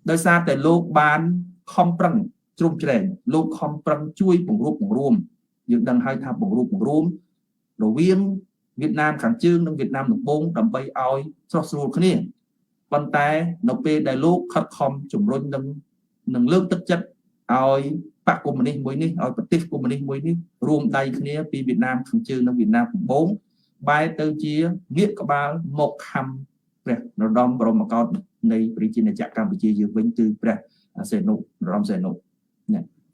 ដោយសារតែលោកបានខំប្រឹងជ្រោមជ្រែងលោកខំប្រឹងជួយបង្រួបបង្រួមយើងដឹងហើយថាបង្រួបបង្រួមរវាងវៀតណាមខាងជើងនិងវៀតណាមដំបូងដើម្បីឲ្យស្រស់ស្រួលគ្នាប៉ុន្តែនៅពេលដែលលោកខិតខំជំរុញនឹងលើកទឹកចិត្តឲ្យបកកុម្មុយនីសមួយនេះឲ្យប្រទេសកុម្មុយនីសមួយនេះរួមដៃគ្នាពីវៀតណាមខាងជើងនិងវៀតណាមដំបូងបែរទៅជាងាកក្បាលមកខំព្រះនរោត្តមបរមកោដ្ឋនៃប្រជាណាចក្រកម្ពុជាយើងវិញគឺព្រះសីហនុនរោត្តមសីហនុ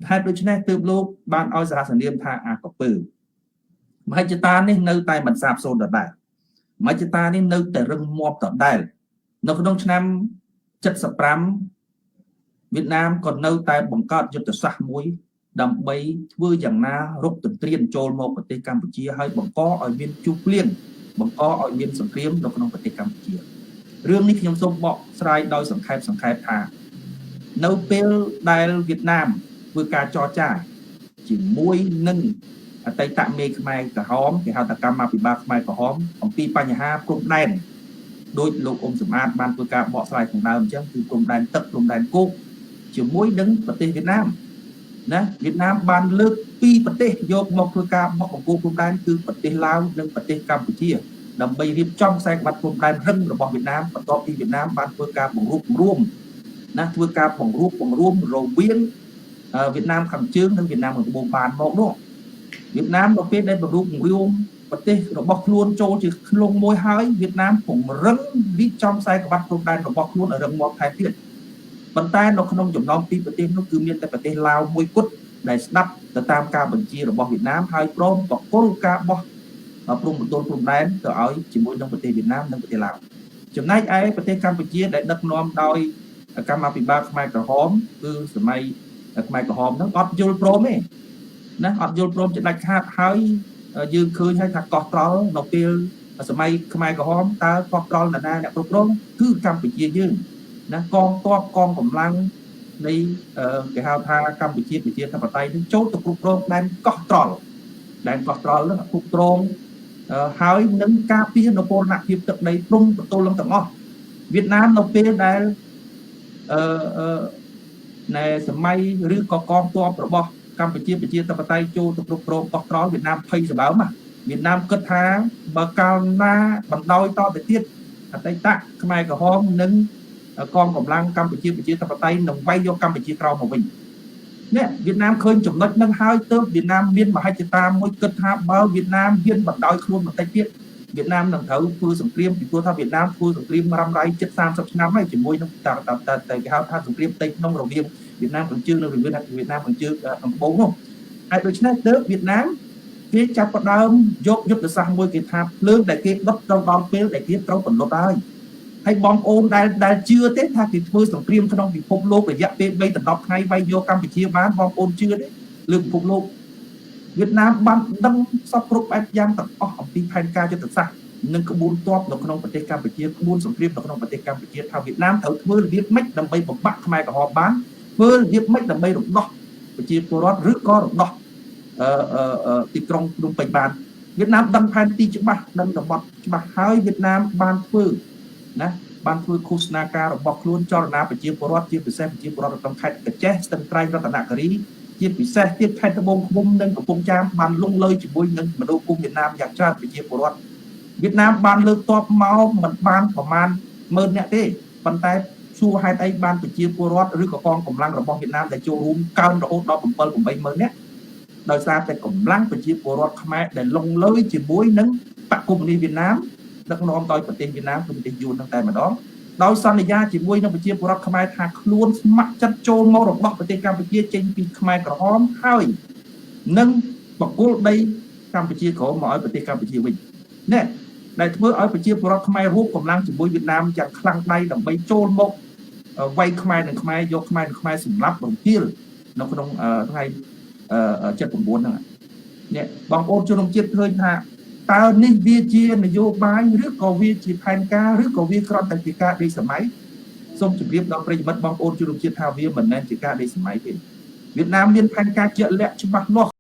ហេតុដូច្នេះទើបលោកបានឲ្យសារសនាមថាអាកពើមហិច្ឆតានេះនៅតែមិនសាបសូន្យដដែលមហិច្ឆតានេះនៅតែរឹងមាំដដែលនៅក្នុងឆ្នាំ75វៀតណាមក៏នៅតែបង្កើតយុទ្ធសាស្ត្រមួយដើម្បីធ្វើយ៉ាងណារុកទន្ទ្រានចូលមកប្រទេសកម្ពុជាហើយបង្កឲ្យមានជួបភ្លៀងបង្កឲ្យមានសង្គ្រាមនៅក្នុងប្រទេសកម្ពុជារឿងនេះខ្ញុំសូមបកស្រាយដោយសង្ខេបថានៅពេលដែលវៀតណាមធ្វើការចរចាជាមួយនឹងអតីតមេខ្មែរក្រហមគេហៅថាកម្មាភិបាលខ្មែរក្រហមអំពីបញ្ហាព្រំដែនដោយលោកអ៊ុំសំអាតបានធ្វើការបកស្រាយខាងដើមអញ្ចឹងគឺព្រំដែនទឹកព្រំដែនគោកជាមួយនឹងប្រទេសវៀតណាមណាវៀតណាមបានលើកពីរប្រទេសយកមកធ្វើការបកបង្គោលព្រំដែនគឺប្រទេសឡាវនិងប្រទេសកម្ពុជាដើម្បីរៀបចំខ្សែក្បាត់ព្រំដែនរឹងរបស់វៀតណាមបន្ទាប់ពីវៀតណាមបានធ្វើការបង្រួបបង្រួមណាធ្វើការបង្រួបបង្រួមរវាងវៀតណាមខាងជើងនិងវៀតណាមខាងត្បូងបានមកនោះវៀតណាមនៅពេលដែលបង្រួបបង្រួមប្រទេសរបស់ខ្លួនចូលជាឃ្លុងមួយហើយវៀតណាមពង្រឹងរៀបចំខ្សែក្បាត់ព្រំដែនរបស់ខ្លួនឲ្យរឹងមាំថែមទៀតប៉ុន្តែនៅក្នុងចំណោមពីរប្រទេសនោះគឺមានតែប្រទេសឡាវមួយគត់ដែលស្ដាប់ទៅតាមការបញ្ជារបស់វៀតណាមហើយព្រមបកគលការបោះព្រំប្រទល់ព្រំដែនទៅឲ្យជាមួយនឹងប្រទេសវៀតណាមនិងប្រទេសឡាវចំណែកឯប្រទេសកម្ពុជាដែលដឹកនាំដោយកម្មាភិបាលខ្មែរក្រហមគឺសម័យខ្មែរក្រហមហ្នឹងអត់យល់ព្រមទេណាអត់យល់ព្រមជាដាច់ខាតហើយយើងឃើញហើយថាកោះត្រល់នៅពេលសម័យខ្មែរក្រហមតើកោះត្រល់ណាអ្នកគ្រប់គ្រងគឺកម្ពុជាយើងណាកងទ័ពកងកម្លាំងនៃគេហៅថាកម្ពុជាប្រជាធិបតេយ្យនឹងចូលទៅគ្រប់គ្រងដែនកោះត្រល់ហ្នឹងគ្រប់គ្រងហើយនឹងការពារនគរណភាពទឹកដីព្រំប្រទល់ទាំងអស់វៀតណាមនៅពេលដែលនៅសម័យឬក៏កងទ័ពរបស់កម្ពុជាប្រជាធិបតេយ្យចូលទៅគ្រប់គ្រងកោះត្រល់វៀតណាមភ័យសម្បើមវៀតណាមគិតថាបើកាលណាបណ្ដោយតទៅទៀតអតីតខ្មែរក្រហមនិងកងកម្លាំងកម្ពុជាប្រជាធិបតេយ្យនឹងវាយយកកម្ពុជាក្រោមមកវិញនេះវៀតណាមឃើញចំណុចនឹងហើយទើបវៀតណាមមានមហិច្ឆតាមួយគិតថាបើវៀតណាមហ៊ានបណ្ដោយខ្លួនបន្តិចទៀតវៀតណាមនឹងត្រូវធ្វើសង្គ្រាមពីព្រោះថាវៀតណាមធ្វើសង្គ្រាមរ៉ាំរ៉ៃជិត30ឆ្នាំហើយជាមួយនឹងតែគេហៅថាសង្គ្រាមផ្ទៃក្នុងរវាងវៀតណាមខាងជើងនិងវៀតណាមខាងជើងខាងត្បូងនោះហើយដូច្នេះទើបវៀតណាមគេចាប់ផ្ដើមយកយុទ្ធសាស្ត្រមួយគេថាភ្លើងដែលគេដុតដល់ពេលដែលគេត្រូវបន្លត់ហើយបងប្អូនដែលជឿទេថាគេធ្វើសង្គ្រាមក្នុងពិភពលោករយៈពេល3ដល់10ថ្ងៃវាយយកកម្ពុជាបានបងប្អូនជឿទេលើពិភពលោកវៀតណាមបានដឹងសពគ្រប់បែបយ៉ាងទាំងអស់អំពីផែនការយុទ្ធសាស្ត្រនិងក្បួនទ័ពនៅក្នុងប្រទេសកម្ពុជាក្បួនសង្គ្រាមនៅក្នុងប្រទេសកម្ពុជាថាវៀតណាមត្រូវធ្វើរបៀបម៉េចដើម្បីបំបាក់ខ្មែរក្រហមបានធ្វើរបៀបម៉េចដើម្បីរំដោះប្រជាពលរដ្ឋឬក៏រំដោះទីក្រុងភ្នំពេញបានវៀតណាមដឹងផែនទីច្បាស់ដឹងតំបន់ច្បាស់ហើយវៀតណាមបានធ្វើណាបានធ្វើឃោសនាការរបស់ខ្លួនចលនាប្រជាពលរដ្ឋជាពិសេសប្រជាពលរដ្ឋក្នុងខេត្តកញ្ចេះស្ទឹងត្រែងរតនគិរីជាពិសេសទៀតខេត្តត្បូងឃ្មុំនិងកំពង់ចាមបានលងលើជាមួយនឹងមនោគមវៀតណាមយ៉ាងច្រើនប្រជាពលរដ្ឋវៀតណាមបានលើកទ័ពមកមិនបានប្រមាណ10000នាក់ទេប៉ុន្តែសួរហេតុអីបានប្រជាពលរដ្ឋឬក៏កងកម្លាំងរបស់វៀតណាមដែលចូលរួមកើនរហូតដល់7-80000នាក់ដោយសារតែកម្លាំងប្រជាពលរដ្ឋខ្មែរដែលលងលើជាមួយនឹងបកកុម្មុយនីសវៀតណាមដឹកនាំដោយប្រទេសវៀតណាមគឺប្រទេសយួននឹងតែម្ដងដោយសន្យាជាមួយនឹងប្រជាពលរដ្ឋខ្មែរថាខ្លួនស្ម័គ្រចិត្តចូលមករបស់ប្រទេសកម្ពុជាចេញពីខ្មែរក្រហមហើយនឹងបកគលដីកម្ពុជាក្រហមមកឲ្យប្រទេសកម្ពុជាវិញនេះដែលធ្វើឲ្យប្រជាពលរដ្ឋខ្មែររួមកម្លាំងជាមួយវៀតណាមយ៉ាងខ្លាំងដៃដើម្បីចូលមកវាយខ្មែរនិងខ្មែរយកខ្មែរនិងខ្មែរសម្លាប់បំភាលនៅក្នុងថ្ងៃ79ហ្នឹងនេះបងប្អូនជនរួមជាតិឃើញថាតើនេះវាជានយោបាយឬក៏វាជាផែនការឬក៏វាគ្រាន់តែជាការដេកសម័យសូមជម្រាបដល់ប្រិយមិត្តបងប្អូនជនរួមជាតិថាវាមិនមែនជាការដេកសម័យទេវៀតណាមមានផែនការជាក់លាក់ច្បាស់លាស់